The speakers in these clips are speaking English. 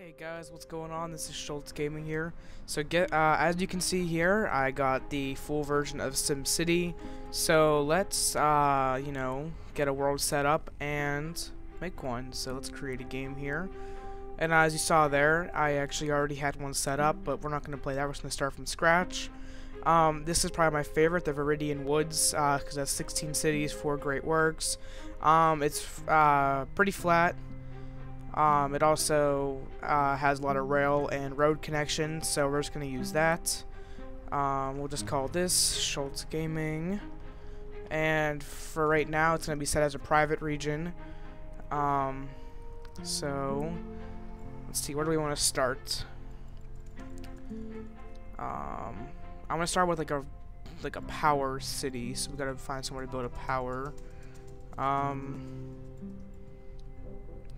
Hey guys, what's going on? This is schultzgaming here. So as you can see here, I got the full version of SimCity. So let's get a world set up and make one. So let's create a game here. And as you saw there, I actually already had one set up, but we're not going to play that. We're just going to start from scratch. This is probably my favorite, the Viridian Woods, because that's 16 cities, 4 great works. It's pretty flat. It also has a lot of rail and road connections, so we're just going to use that. We'll just call this schultzgaming. And for right now, it's going to be set as a private region. So, let's see, where do we want to start? I'm going to start with like a power city, so we got to find somewhere to build a power.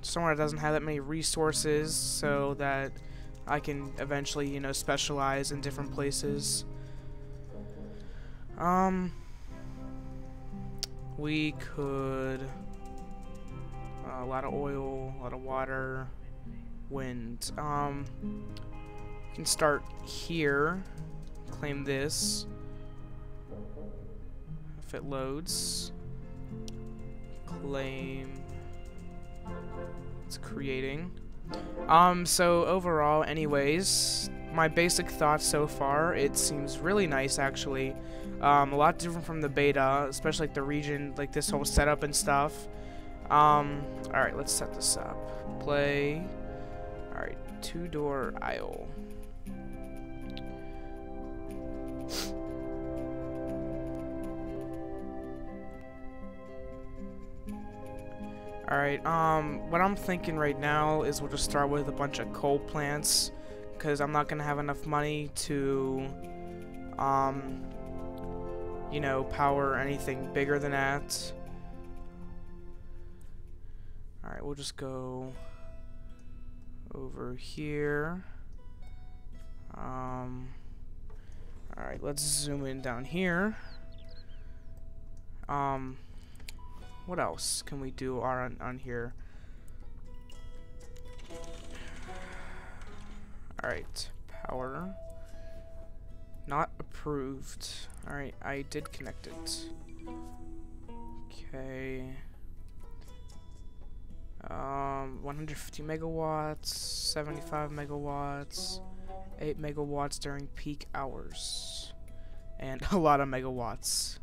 Somewhere that doesn't have that many resources, so that I can eventually, specialize in different places. We could a lot of oil, a lot of water, wind. We can start here. Claim this. If it loads, claim. It's creating. So overall, anyways, my basic thoughts so far, it seems really nice actually. A lot different from the beta, especially like the region, like this whole setup and stuff. Alright, let's set this up. Play. Alright, 2-door aisle. Alright, what I'm thinking right now is we'll just start with a bunch of coal plants, because I'm not going to have enough money to, power anything bigger than that. Alright, we'll just go over here. Alright, let's zoom in down here. What else can we do on here? Alright, power. Not approved. Alright, I did connect it. Okay. 150 megawatts, 75 megawatts, 8 megawatts during peak hours, and a lot of megawatts.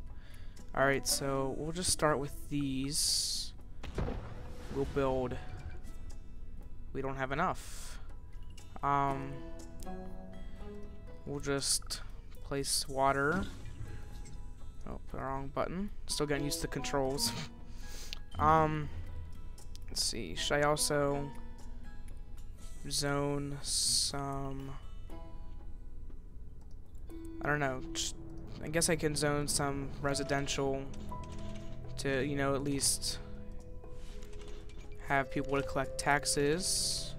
Alright, so we'll just start with these. We'll build. We don't have enough. We'll just place water. Oh, the wrong button. Still getting used to the controls. Let's see. Should I also zone some? I don't know. I guess I can zone some residential to, at least have people to collect taxes.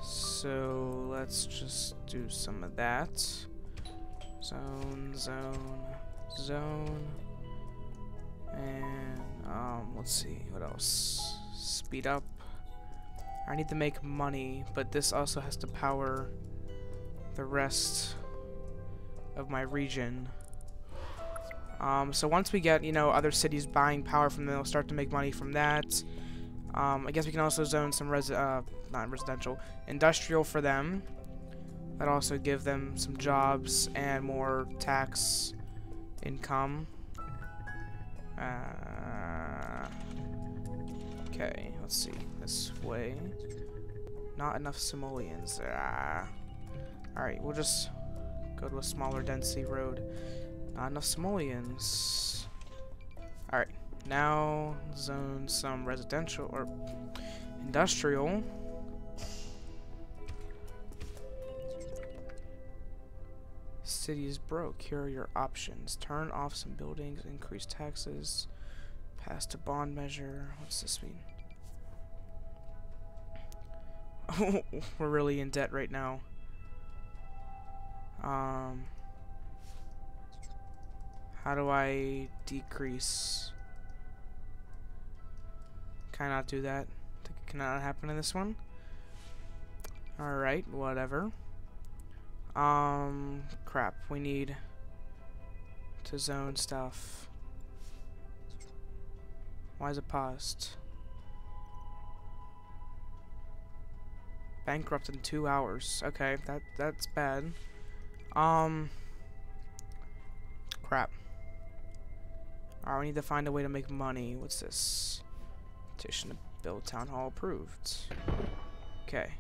So let's just do some of that. Zone, zone, zone. And, let's see, what else? Speed up. I need to make money, but this also has to power the rest of my region. So once we get, other cities buying power from them, they'll start to make money from that. I guess we can also zone some not residential, industrial for them. That also give them some jobs and more tax income. Okay, let's see, this way. Not enough simoleons. Alright, we'll just go to a smaller density road. Not enough simoleons. Alright, now zone some residential or industrial. City is broke. Here are your options. Turn off some buildings, increase taxes, pass to bond measure. What's this mean? We're really in debt right now. How do I decrease? Can I not do that? Can that not happen in this one? Alright, whatever. Crap. We need to zone stuff. Why is it paused? Bankrupt in 2 hours. Okay, that's bad. Crap. Alright, we need to find a way to make money. What's this? Petition to build town hall approved. Okay.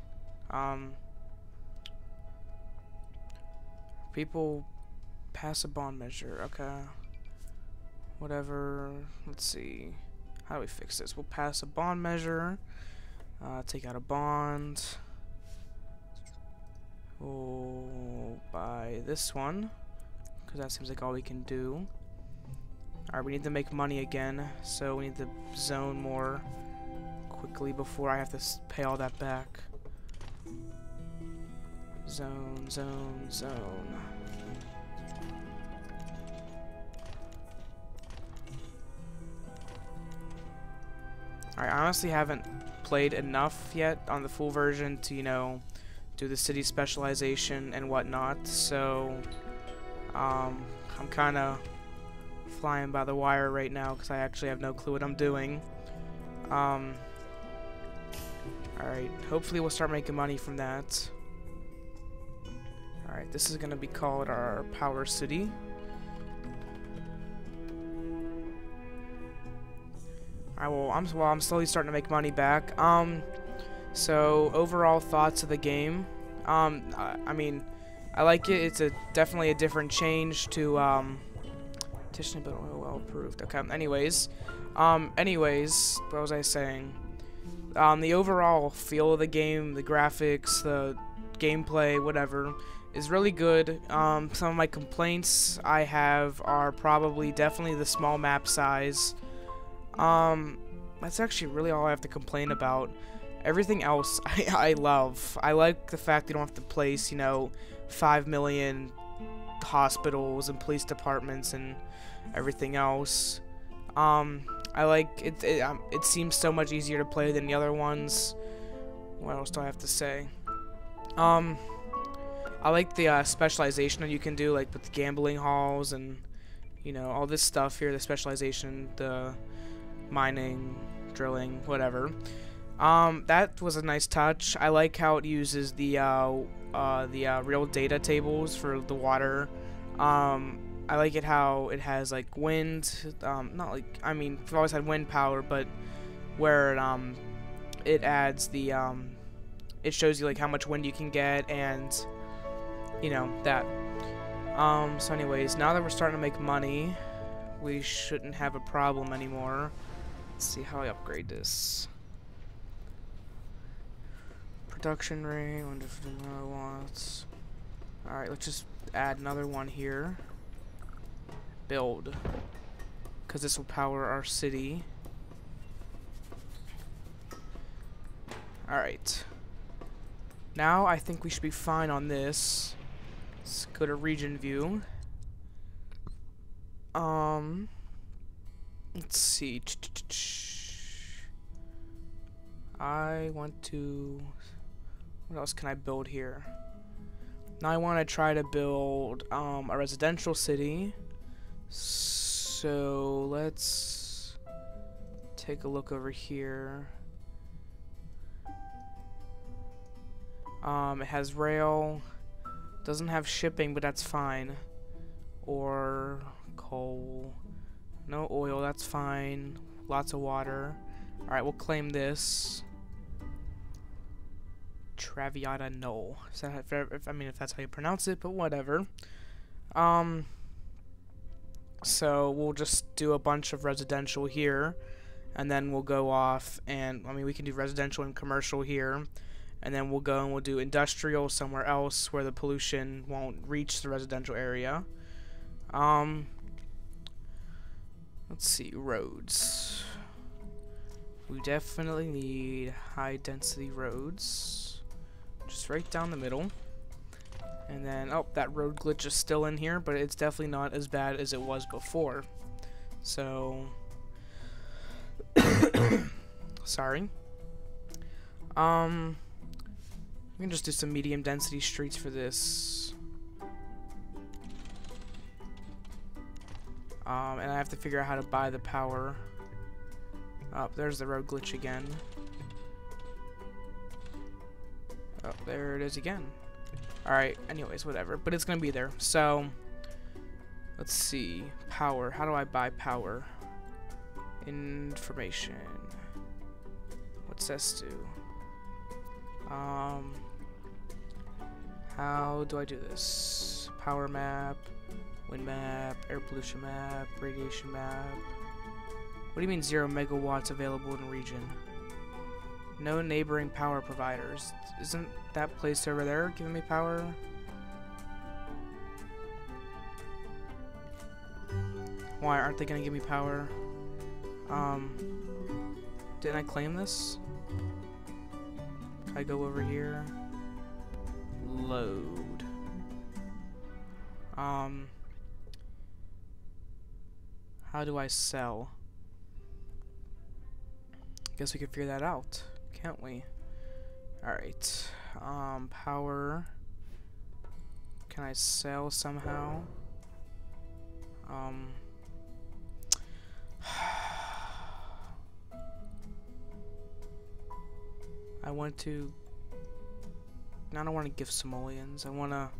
People pass a bond measure. Okay. Whatever. Let's see. How do we fix this? We'll pass a bond measure. Take out a bond. We'll buy this one, because that seems like all we can do. Alright, we need to make money again, so we need to zone more quickly before I have to pay all that back. Zone, zone, zone. Alright, I honestly haven't played enough yet on the full version to, you know, do the city specialization and whatnot, so I'm kind of flying by the wire right now because I actually have no clue what I'm doing. Alright, hopefully we'll start making money from that. Alright, this is going to be called our Power City. Alright, well, I'm slowly starting to make money back. So, overall thoughts of the game. I mean, I like it. It's definitely a different change to, petition but well approved. Okay, anyways, what was I saying? The overall feel of the game, the graphics, the gameplay, whatever, is really good. Some of my complaints I have are probably definitely the small map size. That's actually really all I have to complain about. Everything else I love. I like the fact you don't have to place, you know, 5 million hospitals and police departments and everything else. I like it. It seems so much easier to play than the other ones. What else do I have to say? I like the specialization that you can do, like with the gambling halls and, you know, all this stuff here. The specialization, the mining, drilling, whatever. That was a nice touch. I like how it uses the real data tables for the water. I like it how it has like wind, not like, I mean, we've always had wind power, but where it adds the it shows you like how much wind you can get, and you know that. So anyways, now that we're starting to make money, we shouldn't have a problem anymore. Let's see how I upgrade this. Production rate, 150 megawatts. Alright, let's just add another one here. Build. Because this will power our city. Alright. Now I think we should be fine on this. Let's go to region view. Let's see. I want to... What else can I build here? Now I want to try to build a residential city. So let's take a look over here. It has rail. Doesn't have shipping, but that's fine. Or coal. No oil, that's fine. Lots of water. Alright, we'll claim this. Traviata Knoll. Is that, I mean, if that's how you pronounce it, but whatever. So we'll just do a bunch of residential here, and then we'll go off and, I mean, we can do residential and commercial here, and then we'll go and we'll do industrial somewhere else where the pollution won't reach the residential area. Let's see, roads. We definitely need high density roads. Just right down the middle. And then, oh, that road glitch is still in here, but it's definitely not as bad as it was before. So, sorry. We can just do some medium density streets for this. And I have to figure out how to buy the power. Oh, there's the road glitch again. Oh, there it is again. Alright, anyways, whatever. But it's gonna be there. So, let's see. Power. How do I buy power? Information. What's this do? How do I do this? Power map, wind map, air pollution map, radiation map. What do you mean 0 megawatts available in region? No neighboring power providers. Isn't that place over there giving me power? Why aren't they gonna give me power? Didn't I claim this? Can I go over here? Load. How do I sell? Guess we can figure that out, can't we? Alright. Power. Can I sell somehow? I want to... I don't want to give simoleons. I want to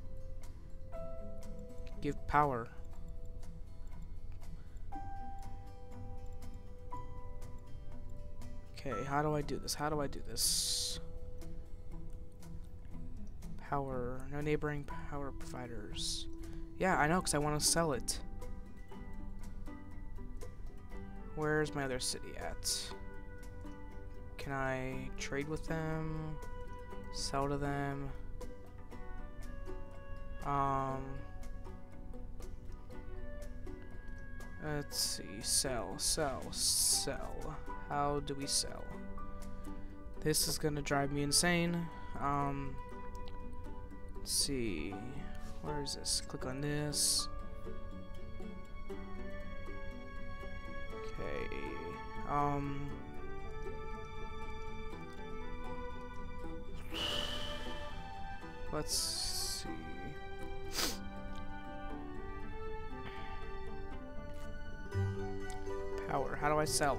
give power. Okay, how do I do this? How do I do this? Power. No neighboring power providers. Yeah, I know, because I want to sell it. Where's my other city at? Can I trade with them? Sell to them? Let's see. Sell. How do we sell? This is gonna drive me insane. Let's see. Where is this? Click on this. Okay. Let's see. Power. How do I sell?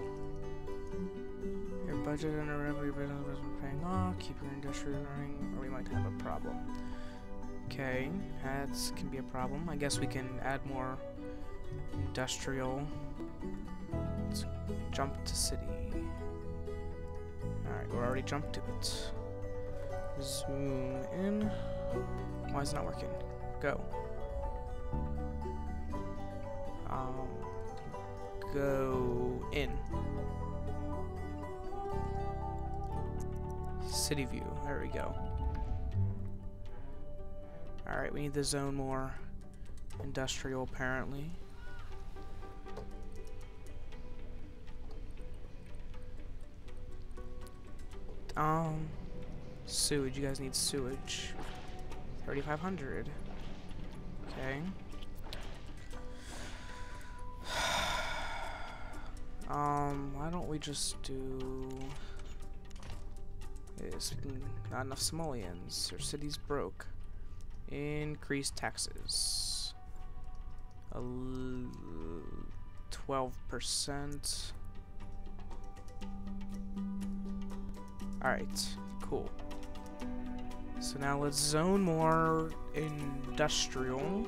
Your budget and whatever your business is paying off. Keep your industrial running, or we might have a problem. Okay, that can be a problem. I guess we can add more industrial. Let's jump to city. Alright, we're already jumped to it. Zoom in. Why is it not working? Go. Go in. City view. There we go. Alright, we need to zone more industrial apparently. Sewage. You guys need sewage. 3,500. Okay. Why don't we just do this? Not enough simoleons. Our city's broke. Increase taxes. 12%. Alright, cool. So now let's zone more industrial.